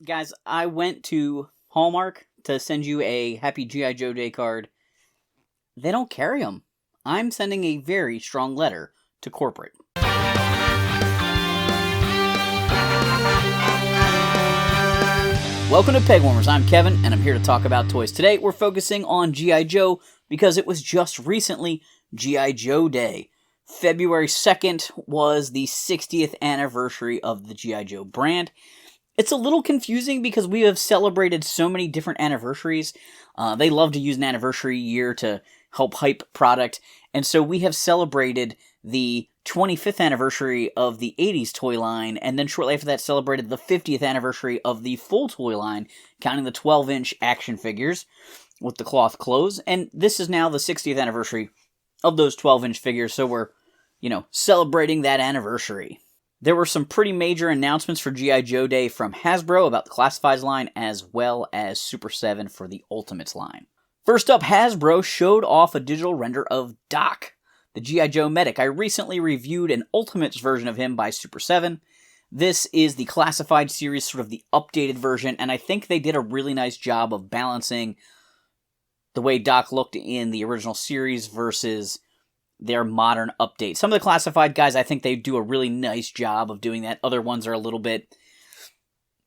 Guys, I went to Hallmark to send you a Happy G.I. Joe Day card. They don't carry them. I'm sending a very strong letter to corporate. Welcome to Pegwarmers. I'm Kevin, and I'm here to talk about toys. Today, we're focusing on G.I. Joe because it was just recently G.I. Joe Day. February 2nd was the 60th anniversary of the G.I. Joe brand. It's a little confusing because we have celebrated so many different anniversaries. They love to use an anniversary year to help hype product, and so we have celebrated the 25th anniversary of the 80s toy line, and then shortly after that celebrated the 50th anniversary of the full toy line, counting the 12-inch action figures with the cloth clothes, and this is now the 60th anniversary of those 12-inch figures, so we're, celebrating that anniversary. There were some pretty major announcements for G.I. Joe Day from Hasbro about the Classifieds line, as well as Super7 for the Ultimates line. First up, Hasbro showed off a digital render of Doc, the G.I. Joe medic. I recently reviewed an Ultimates version of him by Super7. This is the Classified series, sort of the updated version, and I think they did a really nice job of balancing the way Doc looked in the original series versus their modern update. Some of the Classified guys, I think they do a really nice job of doing that. Other ones are a little bit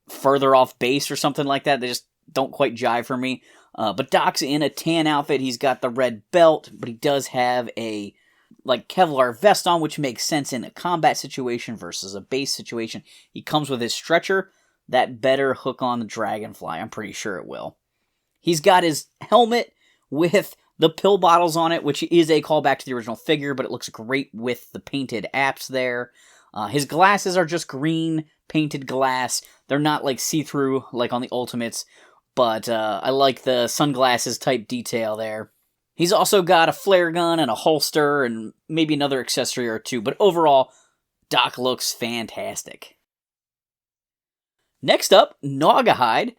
further off base or something like that. They just don't quite jive for me. But Doc's in a tan outfit. He's got the red belt, but he does have a Kevlar vest on, which makes sense in a combat situation versus a base situation. He comes with his stretcher. That better hook on the Dragonfly. I'm pretty sure it will. He's got his helmet with the pill bottles on it, which is a callback to the original figure, but it looks great with the painted apps there. His glasses are just green painted glass. They're not see-through like on the Ultimates, but I like the sunglasses type detail there. He's also got a flare gun and a holster and maybe another accessory or two, but overall, Doc looks fantastic. Next up, Naugahyde.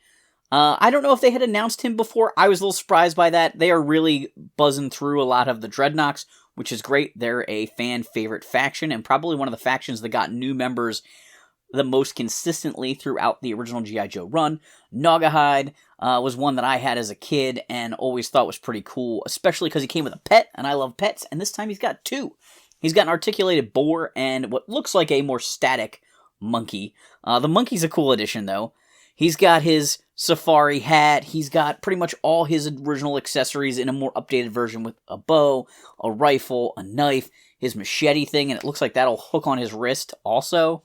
I don't know if they had announced him before. I was a little surprised by that. They are really buzzing through a lot of the Dreadnoks, which is great. They're a fan favorite faction, and probably one of the factions that got new members the most consistently throughout the original G.I. Joe run. Naugahyde was one that I had as a kid and always thought was pretty cool, especially because he came with a pet, and I love pets, and this time he's got two. He's got an articulated boar and what looks like a more static monkey. The monkey's a cool addition, though. He's got his safari hat. He's got pretty much all his original accessories in a more updated version with a bow, a rifle, a knife, his machete thing, and it looks like that'll hook on his wrist also.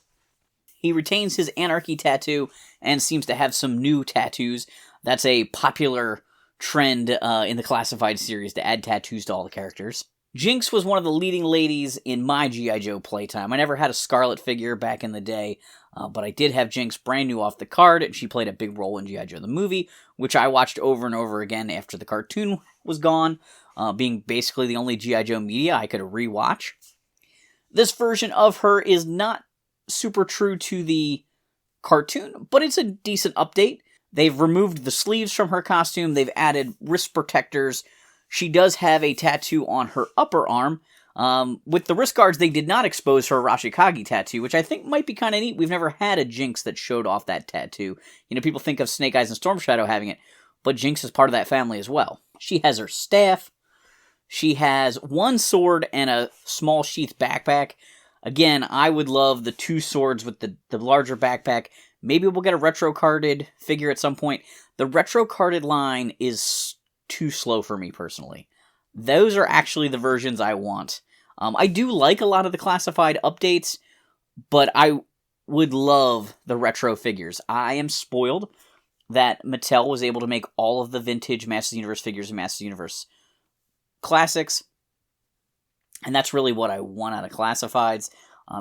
He retains his Anarchy tattoo and seems to have some new tattoos. That's a popular trend in the Classified series to add tattoos to all the characters. Jinx was one of the leading ladies in my G.I. Joe playtime. I never had a Scarlet figure back in the day, but I did have Jinx brand new off the card, and she played a big role in G.I. Joe the movie, which I watched over and over again after the cartoon was gone, being basically the only G.I. Joe media I could rewatch. This version of her is not super true to the cartoon, but it's a decent update. They've removed the sleeves from her costume, they've added wrist protectors. She does have a tattoo on her upper arm. With the wrist guards, they did not expose her Rashikage tattoo, which I think might be kind of neat. We've never had a Jinx that showed off that tattoo. People think of Snake Eyes and Storm Shadow having it, but Jinx is part of that family as well. She has her staff. She has one sword and a small sheath backpack. Again, I would love the two swords with the larger backpack. Maybe we'll get a retro-carded figure at some point. The retro-carded line is too slow for me personally. Those are actually the versions I want. I do like a lot of the Classified updates, but I would love the retro figures. I am spoiled that Mattel was able to make all of the vintage Masters of the Universe figures and Masters of the Universe classics, and that's really what I want out of Classifieds.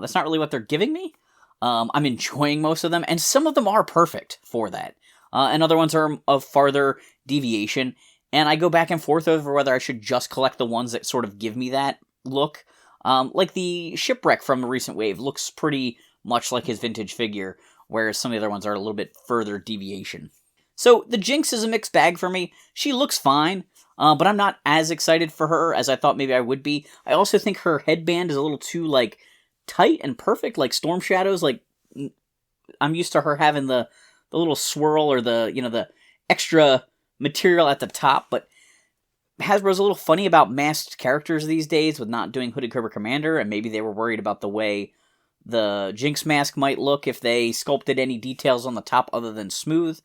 That's not really what they're giving me. I'm enjoying most of them, and some of them are perfect for that. And other ones are of farther deviation. And I go back and forth over whether I should just collect the ones that sort of give me that look. Like the Shipwreck from the recent wave looks pretty much like his vintage figure, whereas some of the other ones are a little bit further deviation. So the Jinx is a mixed bag for me. She looks fine, but I'm not as excited for her as I thought maybe I would be. I also think her headband is a little too, tight and perfect, like Storm Shadow's. I'm used to her having the little swirl or the extra material at the top, but Hasbro's a little funny about masked characters these days with not doing Hooded Cobra Commander, and maybe they were worried about the way the Jinx mask might look if they sculpted any details on the top other than smooth.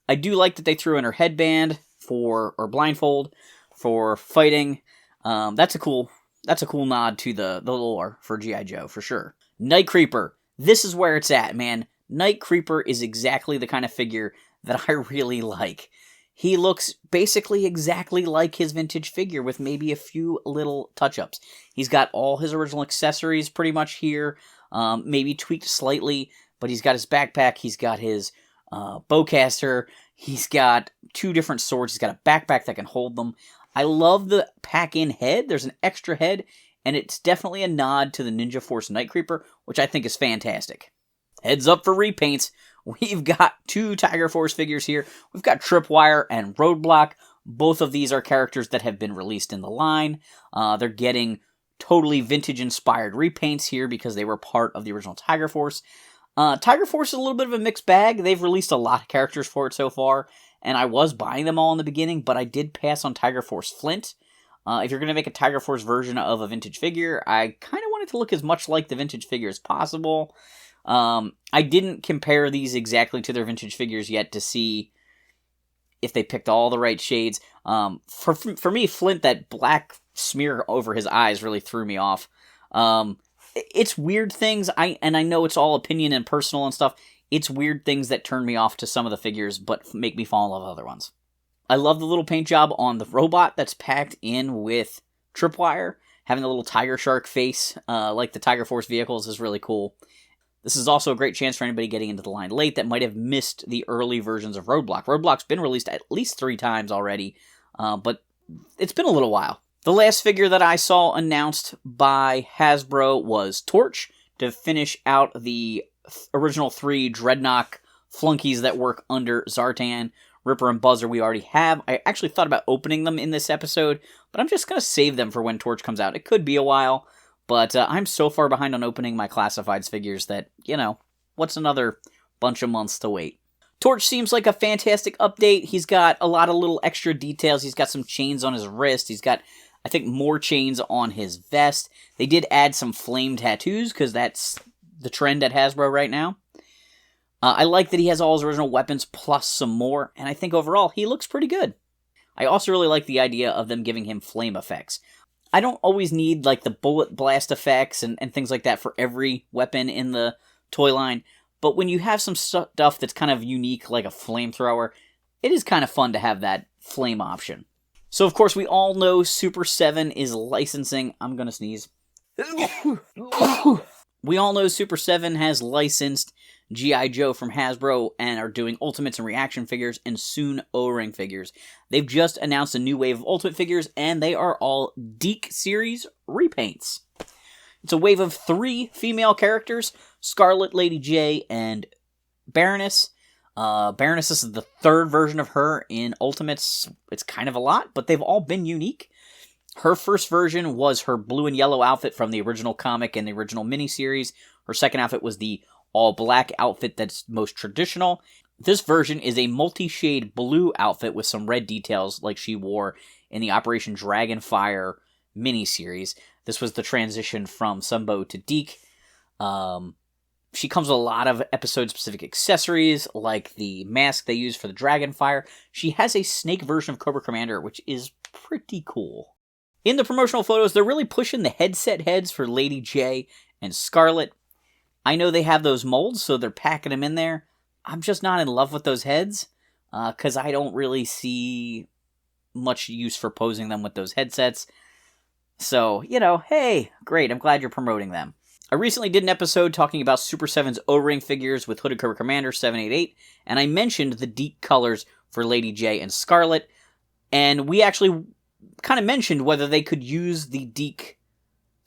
I do like that they threw in her headband or blindfold for fighting. That's a cool nod to the lore for G.I. Joe, for sure. Night Creeper. This is where it's at, man. Night Creeper is exactly the kind of figure that I really like. He looks basically exactly like his vintage figure with maybe a few little touch-ups. He's got all his original accessories pretty much here, maybe tweaked slightly, but he's got his backpack, he's got his bowcaster, he's got 2 different swords, he's got a backpack that can hold them. I love the pack-in head. There's an extra head, and it's definitely a nod to the Ninja Force Night Creeper, which I think is fantastic. Heads up for repaints. We've got 2 Tiger Force figures here. We've got Tripwire and Roadblock. Both of these are characters that have been released in the line. They're getting totally vintage-inspired repaints here because they were part of the original Tiger Force. Tiger Force is a little bit of a mixed bag. They've released a lot of characters for it so far, and I was buying them all in the beginning, but I did pass on Tiger Force Flint. If you're going to make a Tiger Force version of a vintage figure, I kind of want it to look as much like the vintage figure as possible. I didn't compare these exactly to their vintage figures yet to see if they picked all the right shades. For me, Flint, that black smear over his eyes really threw me off. It's weird things, I know it's all opinion and personal and stuff. It's weird things that turn me off to some of the figures, but make me fall in love with other ones. I love the little paint job on the robot that's packed in with Tripwire. Having a little tiger shark face, like the Tiger Force vehicles, is really cool. This is also a great chance for anybody getting into the line late that might have missed the early versions of Roadblock. Roadblock's been released at least 3 times already, but it's been a little while. The last figure that I saw announced by Hasbro was Torch, to finish out the original 3 Dreadnought flunkies that work under Zartan. Ripper and Buzzer we already have. I actually thought about opening them in this episode, but I'm just going to save them for when Torch comes out. It could be a while, but I'm so far behind on opening my Classifieds figures that, what's another bunch of months to wait? Torch seems like a fantastic update. He's got a lot of little extra details. He's got some chains on his wrist. He's got, I think, more chains on his vest. They did add some flame tattoos, because that's the trend at Hasbro right now. I like that he has all his original weapons plus some more, and I think overall he looks pretty good. I also really like the idea of them giving him flame effects. I don't always need like the bullet blast effects and things like that for every weapon in the toy line, but when you have some stuff that's kind of unique, like a flamethrower, it is kind of fun to have that flame option. So of course we all know Super7 is licensing... I'm gonna sneeze. We all know Super7 has licensed G.I. Joe from Hasbro and are doing Ultimates and Reaction figures and soon O-Ring figures. They've just announced a new wave of Ultimate figures, and they are all Deke series repaints. It's a wave of 3 female characters, Scarlet, Lady J, and Baroness. Baroness is the 3rd version of her in Ultimates. It's kind of a lot, but they've all been unique. Her first version was her blue and yellow outfit from the original comic and the original miniseries. Her second outfit was the all-black outfit that's most traditional. This version is a multi-shade blue outfit with some red details like she wore in the Operation Dragonfire miniseries. This was the transition from Sunbow to Deke. She comes with a lot of episode-specific accessories, like the mask they use for the Dragonfire. She has a snake version of Cobra Commander, which is pretty cool. In the promotional photos, they're really pushing the headset heads for Lady J and Scarlet. I know they have those molds, so they're packing them in there. I'm just not in love with those heads, because I don't really see much use for posing them with those headsets. So, hey, great, I'm glad you're promoting them. I recently did an episode talking about Super7's O-Ring figures with Hooded Cobra Commander 788, and I mentioned the Deke colors for Lady J and Scarlet, and we actually kind of mentioned whether they could use the Deke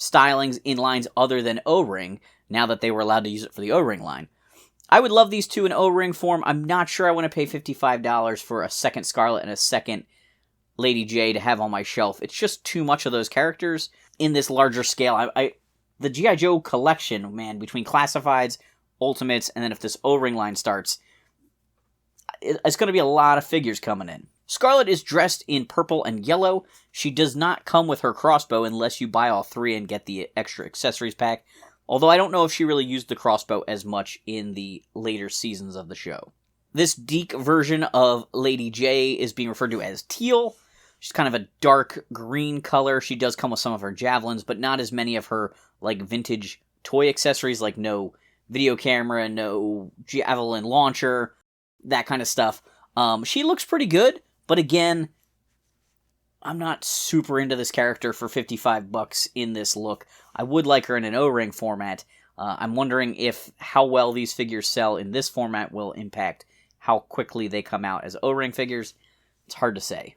stylings in lines other than O-Ring, now that they were allowed to use it for the O-Ring line. I would love these 2 in O-Ring form. I'm not sure I want to pay $55 for a second Scarlet and a second Lady J to have on my shelf. It's just too much of those characters in this larger scale. The G.I. Joe collection, man, between Classifieds, Ultimates, and then if this O-Ring line starts, it's going to be a lot of figures coming in. Scarlet is dressed in purple and yellow. She does not come with her crossbow unless you buy all 3 and get the extra accessories pack. Although I don't know if she really used the crossbow as much in the later seasons of the show. This Deke version of Lady J is being referred to as teal. She's kind of a dark green color. She does come with some of her javelins, but not as many of her like vintage toy accessories, like no video camera, no javelin launcher, that kind of stuff. She looks pretty good, but again, I'm not super into this character for $55 in this look. I would like her in an O-ring format. I'm wondering if how well these figures sell in this format will impact how quickly they come out as O-ring figures. It's hard to say.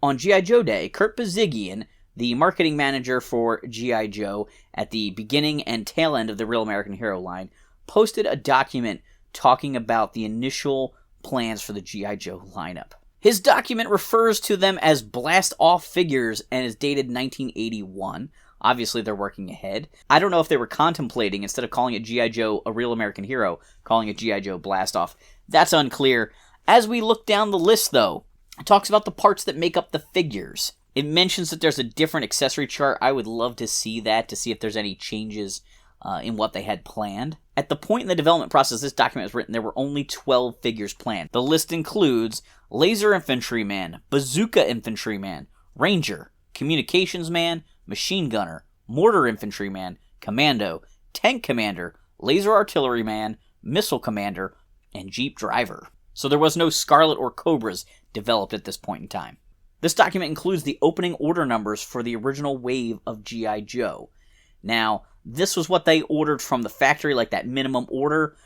On G.I. Joe Day, Kurt Bazigian, the marketing manager for G.I. Joe at the beginning and tail end of the Real American Hero line, posted a document talking about the initial plans for the G.I. Joe lineup. His document refers to them as blast-off figures and is dated 1981. Obviously, they're working ahead. I don't know if they were contemplating, instead of calling it G.I. Joe, A Real American Hero, calling it G.I. Joe Blast-Off. That's unclear. As we look down the list, though, it talks about the parts that make up the figures. It mentions that there's a different accessory chart. I would love to see that, to see if there's any changes in what they had planned. At the point in the development process this document was written, there were only 12 figures planned. The list includes Laser Infantryman, Bazooka Infantryman, Ranger, Communications Man, Machine Gunner, Mortar Infantryman, Commando, Tank Commander, Laser Artilleryman, Missile Commander, and Jeep Driver. So there was no Scarlet or Cobras developed at this point in time. This document includes the opening order numbers for the original wave of G.I. Joe. Now, this was what they ordered from the factory, like that minimum order.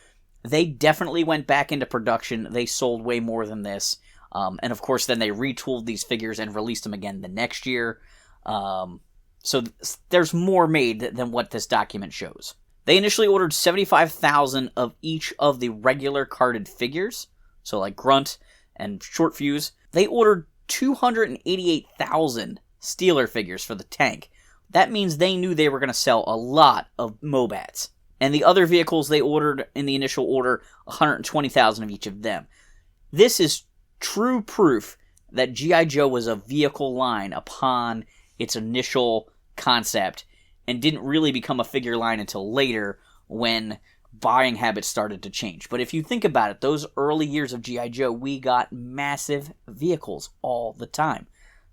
They definitely went back into production. They sold way more than this. And of course, then they retooled these figures and released them again the next year. So there's more made than what this document shows. They initially ordered 75,000 of each of the regular carded figures, so like Grunt and Short Fuse. They ordered 288,000 Steeler figures for the tank. That means they knew they were going to sell a lot of Mobats. And the other vehicles they ordered in the initial order, 120,000 of each of them. This is true proof that G.I. Joe was a vehicle line upon its initial concept and didn't really become a figure line until later when buying habits started to change. But if you think about it, those early years of G.I. Joe, we got massive vehicles all the time.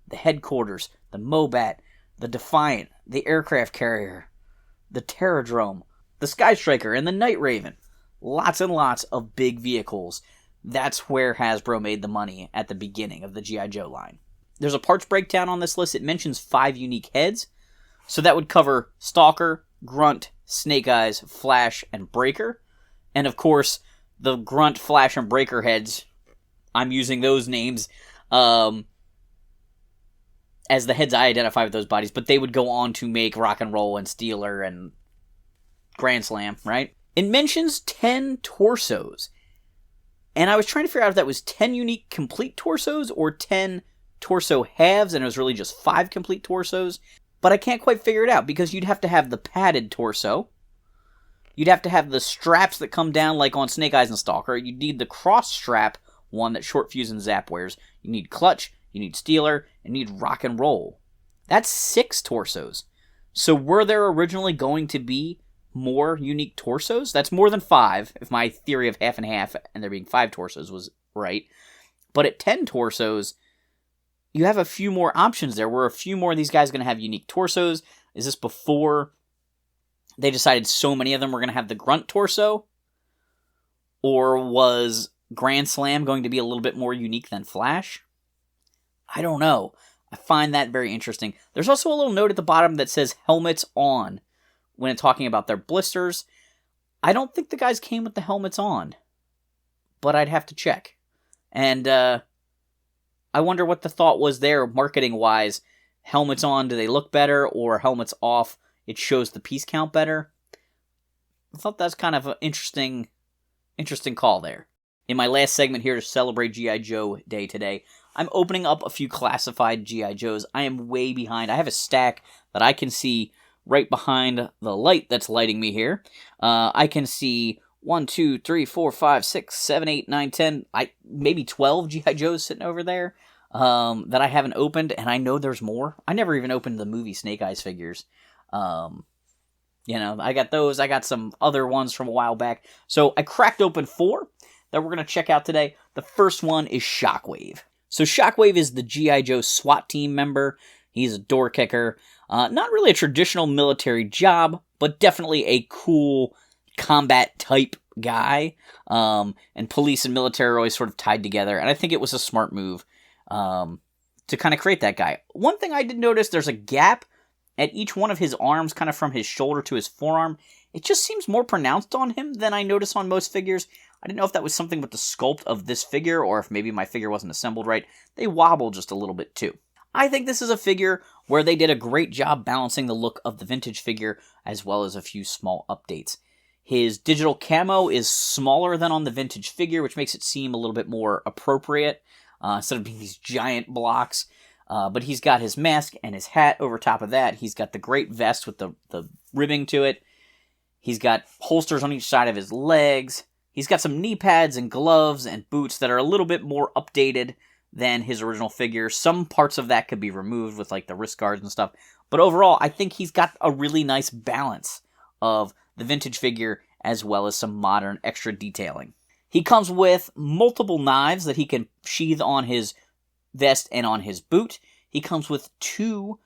The Headquarters, the Mobat, the Defiant, the Aircraft Carrier, the Terradrome, the Sky Striker, and the Night Raven. Lots and lots of big vehicles. That's where Hasbro made the money at the beginning of the G.I. Joe line. There's a parts breakdown on this list. It mentions 5 unique heads. So that would cover Stalker, Grunt, Snake Eyes, Flash, and Breaker. And of course, the Grunt, Flash, and Breaker heads, I'm using those names as the heads I identify with those bodies, but they would go on to make Rock and Roll and Steeler and Grand Slam, right? It mentions 10 torsos. And I was trying to figure out if that was 10 unique complete torsos or 10 torso halves, and it was really just 5 complete torsos. But I can't quite figure it out, because you'd have to have the padded torso. You'd have to have the straps that come down like on Snake Eyes and Stalker. You'd need the cross strap one that Short Fuse and Zap wears. You need Clutch, you need Steeler, and you need Rock and Roll. That's 6 torsos. So were there originally going to be more unique torsos? That's more than 5, if my theory of half and half and there being 5 torsos was right. But at 10 torsos, you have a few more options there. Were a few more of these guys going to have unique torsos? Is this before they decided so many of them were going to have the Grunt torso? Or was Grand Slam going to be a little bit more unique than Flash? I don't know. I find that very interesting. There's also a little note at the bottom that says helmets on when it's talking about their blisters. I don't think the guys came with the helmets on, but I'd have to check. And I wonder what the thought was there marketing-wise. Helmets on, do they look better? Or helmets off, it shows the piece count better? I thought that's kind of an interesting call there. In my last segment here to celebrate G.I. Joe Day today, I'm opening up a few classified G.I. Joes. I am way behind. I have a stack that I can see right behind the light that's lighting me here. I can see 1, 2, 3, 4, 5, 6, 7, 8, 9, 10, maybe 12 G.I. Joes sitting over there that I haven't opened, and I know there's more. I never even opened the movie Snake Eyes figures. I got those. I got some other ones from a while back. So I cracked open 4 that we're going to check out today. The first one is Shockwave. So Shockwave is the G.I. Joe SWAT team member. He's a door kicker. Not really a traditional military job, but definitely a cool combat type guy. And police and military are always sort of tied together. And I think it was a smart move to kind of create that guy. One thing I did notice, there's a gap at each one of his arms, kind of from his shoulder to his forearm. It just seems more pronounced on him than I notice on most figures. I didn't know if that was something with the sculpt of this figure, or if maybe my figure wasn't assembled right. They wobble just a little bit too. I think this is a figure where they did a great job balancing the look of the vintage figure, as well as a few small updates. His digital camo is smaller than on the vintage figure, which makes it seem a little bit more appropriate, instead of being these giant blocks. But he's got his mask and his hat over top of that. He's got the great vest with the ribbing to it. He's got holsters on each side of his legs. He's got some knee pads and gloves and boots that are a little bit more updated than his original figure. Some parts of that could be removed with like the wrist guards and stuff. But overall, I think he's got a really nice balance of the vintage figure as well as some modern extra detailing. He comes with multiple knives that he can sheath on his vest and on his boot. He comes with 2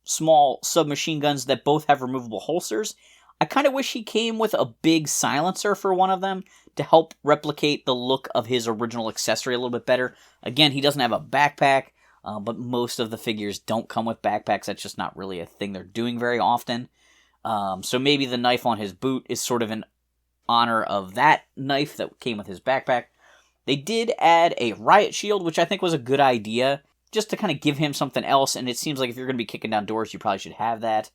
small submachine guns that both have removable holsters. I kind of wish he came with a big silencer for one of them to help replicate the look of his original accessory a little bit better. Again, he doesn't have a backpack, but most of the figures don't come with backpacks. That's just not really a thing they're doing very often. So maybe the knife on his boot is sort of in honor of that knife that came with his backpack. They did add a riot shield, which I think was a good idea, just to kind of give him something else, and it seems like if you're going to be kicking down doors, you probably should have that.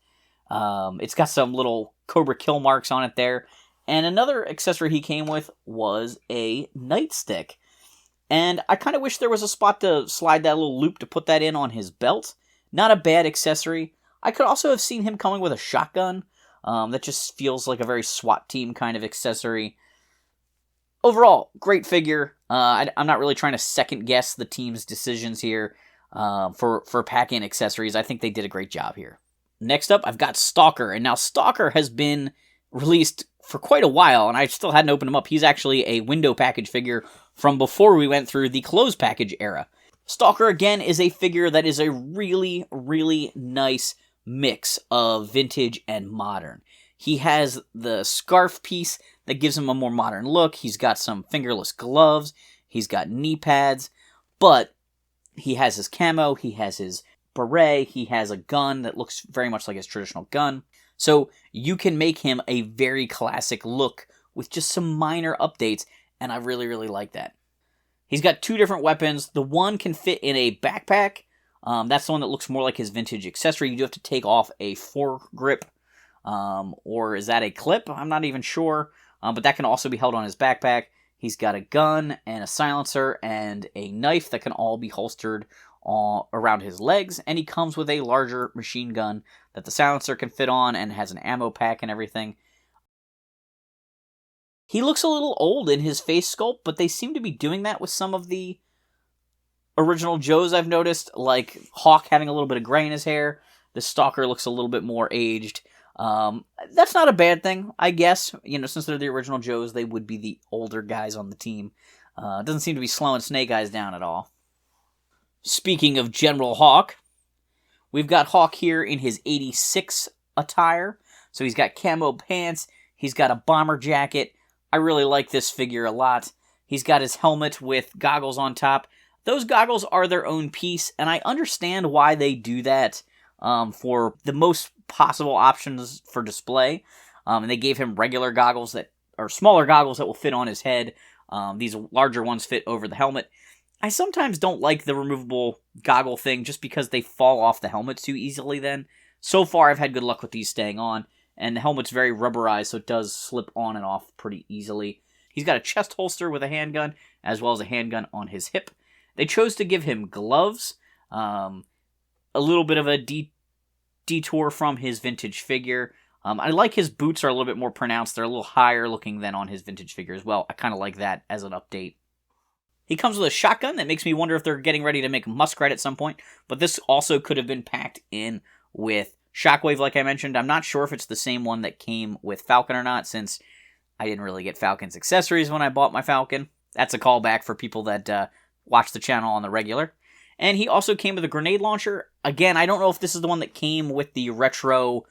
It's got some little Cobra kill marks on it there. And another accessory he came with was a nightstick. And I kind of wish there was a spot to slide that little loop to put that in on his belt. Not a bad accessory. I could also have seen him coming with a shotgun. That just feels like a very SWAT team kind of accessory. Overall, great figure. I'm not really trying to second guess the team's decisions here for pack-in accessories. I think they did a great job here. Next up, I've got Stalker, and now Stalker has been released for quite a while, and I still hadn't opened him up. He's actually a window package figure from before we went through the closed package era. Stalker, again, is a figure that is a really, really nice mix of vintage and modern. He has the scarf piece that gives him a more modern look. He's got some fingerless gloves. He's got knee pads, but he has his camo. He has his beret. He has a gun that looks very much like his traditional gun. So you can make him a very classic look with just some minor updates, and I really, really like that. He's got 2 different weapons. The one can fit in a backpack. That's the one that looks more like his vintage accessory. You do have to take off a foregrip, or is that a clip? I'm not even sure, but that can also be held on his backpack. He's got a gun and a silencer and a knife that can all be holstered around his legs, and he comes with a larger machine gun that the silencer can fit on and has an ammo pack and everything. He looks a little old in his face sculpt, but they seem to be doing that with some of the original Joes I've noticed, like Hawk having a little bit of gray in his hair. The Stalker looks a little bit more aged. That's not a bad thing, I guess. Since they're the original Joes, they would be the older guys on the team. It doesn't seem to be slowing Snake Eyes down at all. Speaking of General Hawk, we've got Hawk here in his 86 attire. So he's got camo pants, he's got a bomber jacket. I really like this figure a lot. He's got his helmet with goggles on top. Those goggles are their own piece, and I understand why they do that for the most possible options for display. And they gave him regular goggles that are smaller goggles that will fit on his head. These larger ones fit over the helmet. I sometimes don't like the removable goggle thing just because they fall off the helmet too easily then. So far, I've had good luck with these staying on, and the helmet's very rubberized, so it does slip on and off pretty easily. He's got a chest holster with a handgun, as well as a handgun on his hip. They chose to give him gloves, a little bit of a detour from his vintage figure. I like his boots are a little bit more pronounced. They're a little higher looking than on his vintage figure as well. I kind of like that as an update. He comes with a shotgun that makes me wonder if they're getting ready to make Muskrat at some point. But this also could have been packed in with Shockwave, like I mentioned. I'm not sure if it's the same one that came with Falcon or not, since I didn't really get Falcon's accessories when I bought my Falcon. That's a callback for people that watch the channel on the regular. And he also came with a grenade launcher. Again, I don't know if this is the one that came with the retro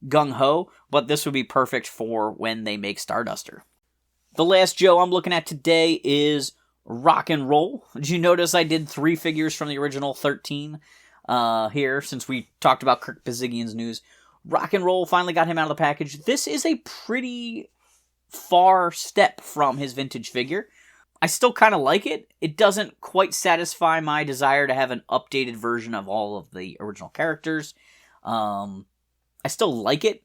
gung-ho, but this would be perfect for when they make Starduster. The last Joe I'm looking at today is Rock and Roll. Did you notice I did 3 figures from the original 13 here, since we talked about Kirk Bazigian's news? Rock and Roll finally got him out of the package. This is a pretty far step from his vintage figure. I still kind of like it. It doesn't quite satisfy my desire to have an updated version of all of the original characters. I still like it,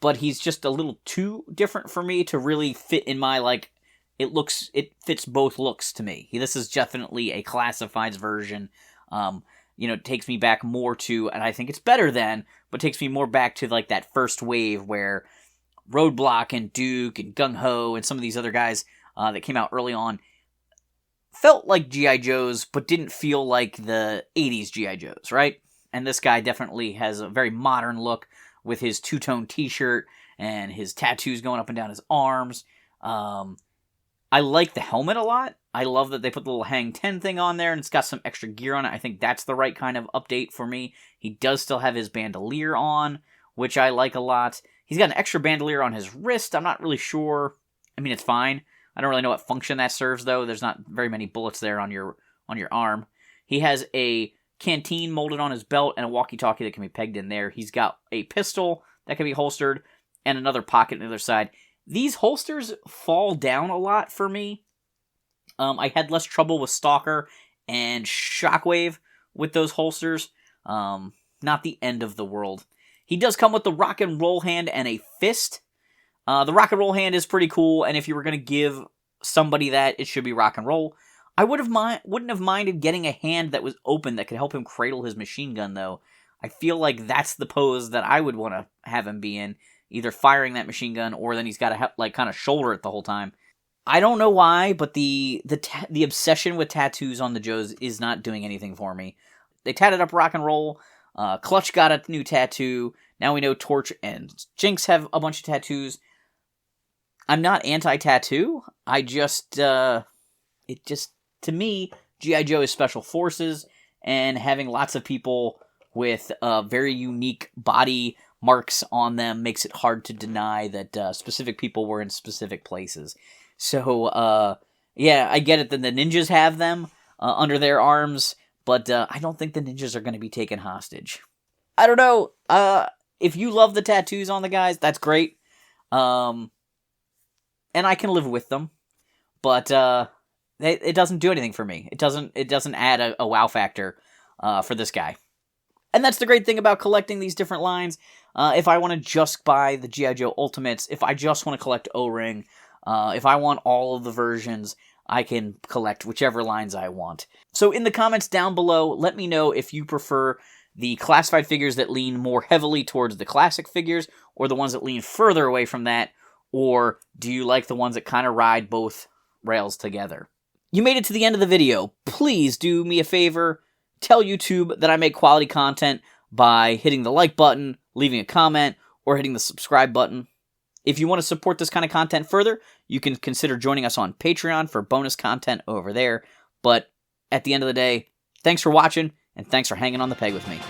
but he's just a little too different for me to really fit in my, like, it fits both looks to me. This is definitely a classifieds version. It takes me back more to, and I think it's better than, but takes me more back to, like, that first wave where Roadblock and Duke and Gung-Ho and some of these other guys that came out early on felt like G.I. Joes, but didn't feel like the 80s G.I. Joes, right? And this guy definitely has a very modern look with his two-tone t-shirt and his tattoos going up and down his arms. I like the helmet a lot. I love that they put the little Hang 10 thing on there, and it's got some extra gear on it. I think that's the right kind of update for me. He does still have his bandolier on, which I like a lot. He's got an extra bandolier on his wrist. I'm not really sure. I mean, it's fine. I don't really know what function that serves, though. There's not very many bullets there on your arm. He has a canteen molded on his belt and a walkie-talkie that can be pegged in there. He's got a pistol that can be holstered and another pocket on the other side. These holsters fall down a lot for me. I had less trouble with Stalker and Shockwave with those holsters. Not the end of the world. He does come with the rock and roll hand and a fist. The rock and roll hand is pretty cool, and if you were going to give somebody that, it should be rock and roll. I wouldn't have minded getting a hand that was open that could help him cradle his machine gun, though. I feel like that's the pose that I would want to have him be in, either firing that machine gun or then he's got to kind of shoulder it the whole time. I don't know why, but the obsession with tattoos on the Joes is not doing anything for me. They tatted up rock and roll. Clutch got a new tattoo. Now we know Torch and Jinx have a bunch of tattoos. I'm not anti-tattoo. To me, G.I. Joe is Special Forces, and having lots of people with very unique body marks on them makes it hard to deny that specific people were in specific places. So, I get it that the ninjas have them under their arms, but I don't think the ninjas are going to be taken hostage. I don't know. If you love the tattoos on the guys, that's great. And I can live with them, but it doesn't do anything for me. It doesn't add a wow factor for this guy. And that's the great thing about collecting these different lines. If I want to just buy the G.I. Joe Ultimates, if I just want to collect O-Ring, if I want all of the versions, I can collect whichever lines I want. So in the comments down below, let me know if you prefer the classified figures that lean more heavily towards the classic figures, or the ones that lean further away from that, or do you like the ones that kind of ride both rails together? You made it to the end of the video. Please do me a favor. Tell YouTube that I make quality content by hitting the like button, leaving a comment, or hitting the subscribe button. If you want to support this kind of content further, you can consider joining us on Patreon for bonus content over there. But at the end of the day, thanks for watching, and thanks for hanging on the peg with me.